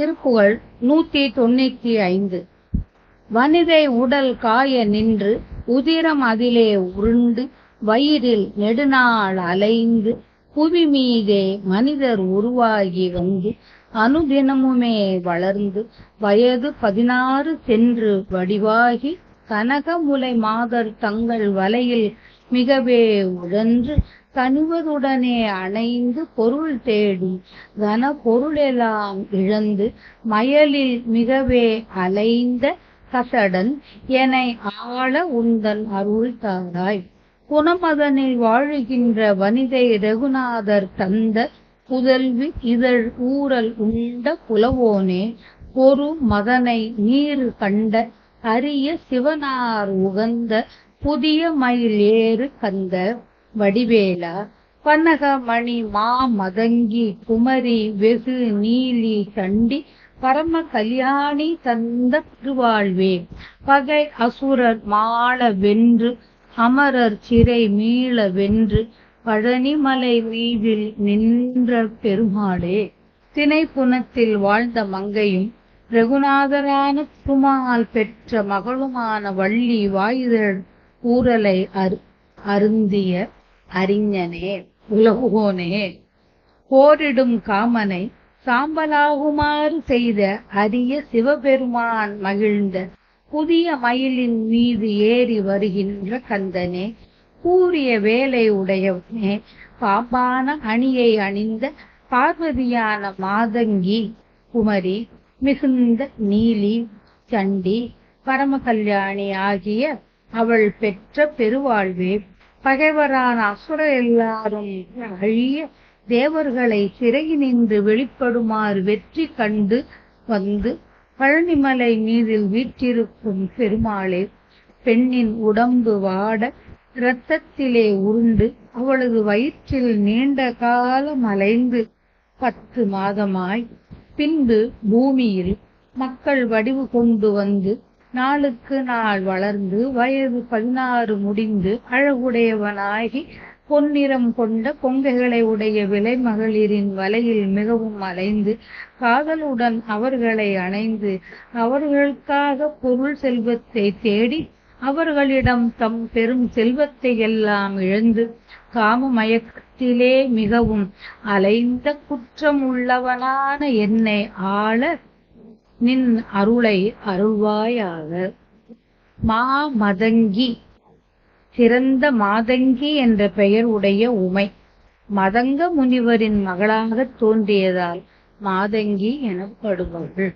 திருப்புகழ் 195. வனிதை உடல் காய நின்று உதிரம் அதிலே உருண்டு வயிறில் நெடுநாள் அலைந்து புவி மீதே மனிதர் உருவாகி வந்து அனுதினமுமே வளர்ந்து வயது 16 சென்று வடிவாகி கனகமுலை மாதர் தங்கள் வலையில் மிகவே உழன்று கனிவதுடனே அணைந்து பொருள் தேடி கன பொருளெல்லாம் இழந்து மயலில் மிகவே அலைந்த கசடன் எனை ஆள உந்தன் அருள் தாராய். குணமதனில் வாழுகின்ற வனிதை ரகுநாதர் தந்த புதல்வி இதழ் ஊரல் உண்ட புலவோனே பொறு மதனை நீர் கண்ட அரிய சிவனார் உகந்த புதிய மயில் ஏறு கந்த வடிவேலா பன்னகமணி மா மதங்கி குமரி வெகு நீலி சண்டி பரம கல்யாணி தந்த திருவாழ்வே பகை அசுரர் மாள வென்று அமரர் சிறை மீள வென்று பழனிமலை மீதில் நின்ற பெருமாளே. திணைப்புனத்தில் வாழ்ந்த மங்கையும் ரகுநாதரான திருமால் பெற்ற மகளுமான வள்ளி வாயுதழ் ஊரலை அருந்திய அறிஞனே உலகோனே போரிடும் காமனை சாம்பலாகுமாறு செய்த அரிய சிவபெருமான் மகிழ்ந்த புதிய மயிலின் மீது ஏறி வருகின்ற கந்தனே கூறிய வேலை உடையவனே பாம்பான அணியை அணிந்த பார்வதியான மாதங்கி குமரி மிகுந்த நீலி சண்டி பரமகல்யாணி ஆகிய அவள் பெற்ற பெருவாழ்வே பகைவரான அசுர எல்லாரும் அழிய தேவர்களை சிறையினின்று வெளிப்படுமாறு வெற்றி கண்டு வந்து பழனிமலை மீதில் வீற்றிருக்கும் பெருமாளே பெண்ணின் உடம்பு வாட இரத்தத்திலே உருண்டு அவளது வயிற்றில் நீண்ட காலம் அலைந்து 10 மாதமாய் பின்பு பூமியில் மக்கள் வடிவு கொண்டு வந்து நாளுக்கு நாள் வளர்ந்து வயது 16 முடிந்து அழகுடையவனாகி பொன்னிறம் கொண்ட கொங்கைகளை உடைய விலை மகளிரின் வலையில் மிகவும் அலைந்து காதலுடன் அவர்களை அணைந்து அவர்களுக்காக பொருள் செல்வத்தை தேடி அவர்களிடம் தம் பெரும் செல்வத்தை எல்லாம் இழந்து காம மயக்கத்திலே மிகவும் அலைந்த குற்றம் உள்ளவனான என்னை ஆள நின் அருளை அருள்வாயாக. மதங்கி சிறந்த மாதங்கி என்ற பெயர் உடைய உமை மதங்க முனிவரின் மகளாக தோன்றியதால் மாதங்கி எனப்படுபவள்.